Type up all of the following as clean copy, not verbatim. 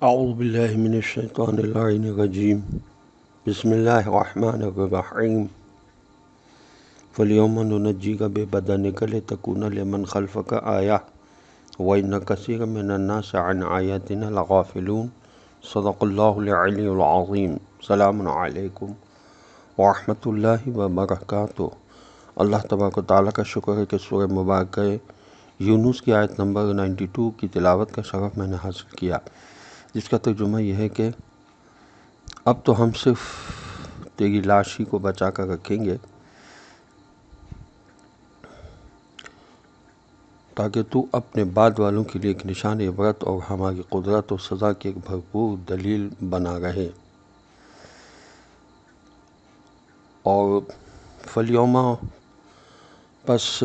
اعوذ باللہ من الشیطان الرجیم بسم اللہ الرحمن الرحیم فالیوم ننجیک ببدنک لتکون لمن خلفک آیہ وإن کثیرا من الناس عن آیاتنا لغافلون صدق اللہ العلی العظیم۔ السلام علیکم ورحمۃ اللہ وبرکاتہ۔ اللہ تبارک و تعالیٰ کا شکر ہے کہ سورہ مبارکہ یونس کی آیت نمبر 92 کی تلاوت کا شرف میں نے حاصل کیا، جس کا ترجمہ یہ ہے کہ اب تو ہم صرف تیری لاش ہی کو بچا کر رکھیں گے تاکہ تو اپنے بعد والوں کے لیے ایک نشان عبرت اور ہماری قدرت و سزا کی ایک بھرپور دلیل بنا رہے۔ اور فالیوم پس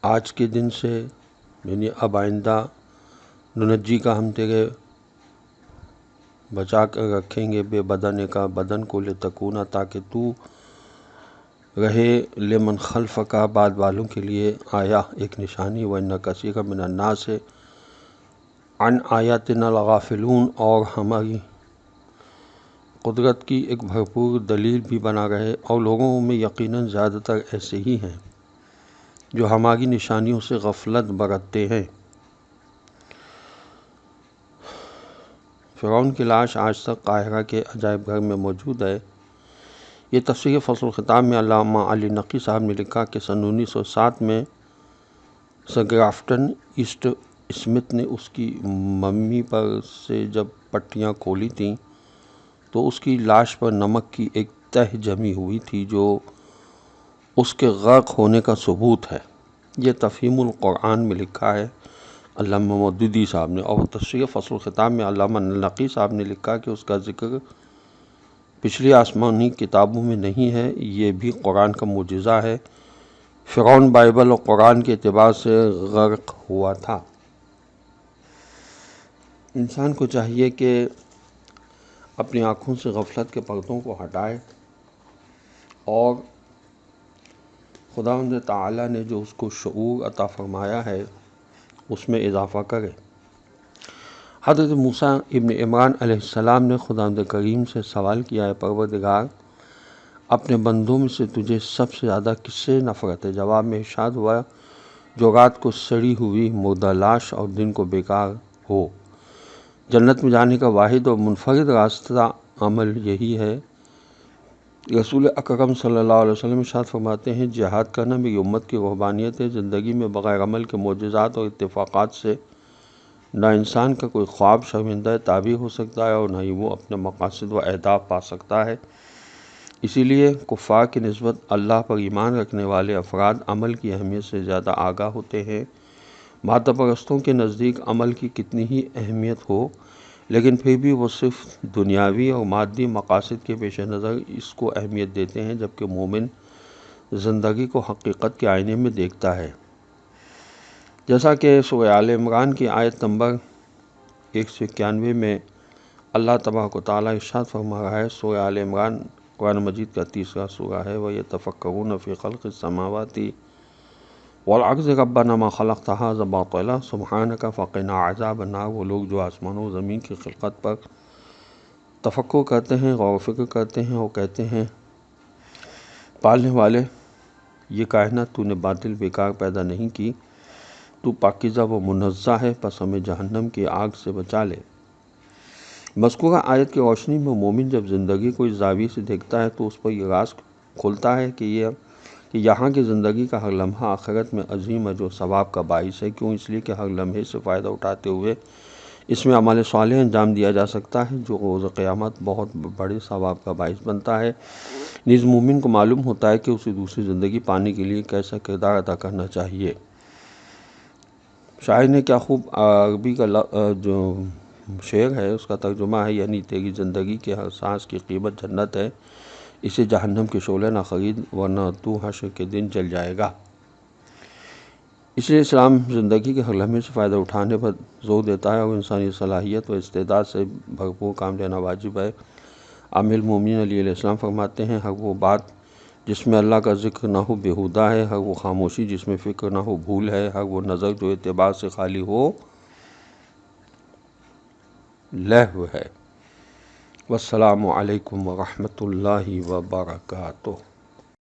آج کے دن سے یعنی اب آئندہ ننجی کا ہم تیرے بچا کر رکھیں گے بے بدن کا بدن کو لتکونا تاکہ تو رہے لمن خلف کا بعد والوں کے لیے آیا ایک نشانی۔ وَإِنَّ كَثِيرًا مِنَ النَّاسِ عن آیاتنا لغافلون، اور ہماری قدرت کی ایک بھرپور دلیل بھی بنا رہے، اور لوگوں میں یقیناً زیادہ تر ایسے ہی ہیں جو ہماری نشانیوں سے غفلت برتتے ہیں۔ فرعون کی لاش آج تک قاہرہ کے عجائب گھر میں موجود ہے۔ یہ تفسیر فصل الخطاب میں علامہ علی نقی صاحب نے لکھا کہ سن 1907 میں سر گرافٹن ایسٹ اسمتھ نے اس کی ممی پر سے جب پٹیاں کھولی تھیں تو اس کی لاش پر نمک کی ایک تہ جمی ہوئی تھی جو اس کے غرق ہونے کا ثبوت ہے۔ یہ تفہیم القرآن میں لکھا ہے علامہ مودودی صاحب نے، اور تفسیر فصل الخطاب میں علامہ نقی صاحب نے لکھا کہ اس کا ذکر پچھلی آسمانی کتابوں میں نہیں ہے، یہ بھی قرآن کا معجزہ ہے۔ فرعون بائبل اور قرآن کے اعتبار سے غرق ہوا تھا۔ انسان کو چاہیے کہ اپنی آنکھوں سے غفلت کے پردوں کو ہٹائے اور خداوند تعالیٰ نے جو اس کو شعور عطا فرمایا ہے اس میں اضافہ کرے۔ حضرت موسیٰ ابن عمران علیہ السلام نے خداوند کریم سے سوال کیا ہے، پروردگار اپنے بندوں میں سے تجھے سب سے زیادہ کس سے نفرت ہے؟ جواب میں ارشاد ہوا جو رات کو سڑی ہوئی مردہ لاش اور دن کو بیکار ہو۔ جنت میں جانے کا واحد اور منفرد راستہ عمل یہی ہے۔ رسول اکرم صلی اللہ علیہ وسلم ارشاد فرماتے ہیں، جہاد کرنا میری امت کی رہبانیت ہے۔ زندگی میں بغیر عمل کے معجزات اور اتفاقات سے نہ انسان کا کوئی خواب شرمندہ تعبیر ہو سکتا ہے اور نہ ہی وہ اپنے مقاصد و اہداف پا سکتا ہے۔ اسی لیے کفار کی نسبت اللہ پر ایمان رکھنے والے افراد عمل کی اہمیت سے زیادہ آگاہ ہوتے ہیں۔ مادہ پرستوں کے نزدیک عمل کی کتنی ہی اہمیت ہو، لیکن پھر بھی وہ صرف دنیاوی اور مادی مقاصد کے پیش نظر اس کو اہمیت دیتے ہیں، جبکہ مومن زندگی کو حقیقت کے آئینے میں دیکھتا ہے۔ جیسا کہ سورہ آل عمران کی آیت نمبر 191 میں اللہ تبارک و تعالیٰ ارشاد فرما رہا ہے۔ سورہ آل عمران قرآن مجید کا تیسرا سورہ ہے۔ وَيَتَفَكَّرُونَ فِي خَلْقِ السَّمَاوَاتِ وَالْأَرْضِ رَبَّنَا مَا خَلَقْتَ هَٰذَا بَاطِلًا سُبْحَانَكَ فَقِنَا عَذَابَ النَّارِ۔ وہ لوگ جو آسمانوں و زمین کی خلقت پر تفکر کرتے ہیں، غور و فکر کرتے ہیں اور کہتے ہیں پالنے والے یہ کائنات تو نے باطل بیکار پیدا نہیں کی، تو پاکیزہ و منزہ ہے، پس ہمیں جہنم کی آگ سے بچا لے۔ مذکورہ آیت کی روشنی میں مومن جب زندگی کو اس زاویے سے دیکھتا ہے تو اس پر یہ راز کھلتا ہے کہ یہاں کی زندگی کا ہر لمحہ آخرت میں عظیم اجر و ثواب کا باعث ہے۔ کیوں؟ اس لیے کہ ہر لمحے سے فائدہ اٹھاتے ہوئے اس میں عمل صالح انجام دیا جا سکتا ہے جو روز قیامت بہت بڑے ثواب کا باعث بنتا ہے۔ نیز مومن کو معلوم ہوتا ہے کہ اسے دوسری زندگی پانے کے لیے کیسا کردار ادا کرنا چاہیے۔ شاعر نے کیا خوب عربی کا جو شعر ہے اس کا ترجمہ ہے، یعنی تیری زندگی کے ہر سانس کی قیمت جنت ہے، اسے جہنم کے شعلے نہ خرید ورنہ تو حشر کے دن جل جائے گا۔ اس لیے اسلام زندگی کے ہر لمحے سے فائدہ اٹھانے پر زور دیتا ہے اور انسانی صلاحیت و استعداد سے بھرپور کام لینا واجب ہے۔ عامل مومنین علیہ السلام فرماتے ہیں، ہر وہ بات جس میں اللہ کا ذکر نہ ہو بیہودہ ہے، ہر وہ خاموشی جس میں فکر نہ ہو بھول ہے، ہر وہ نظر جو اعتبار سے خالی ہو لہو ہے۔ والسلام علیکم ورحمۃ اللہ وبرکاتہ۔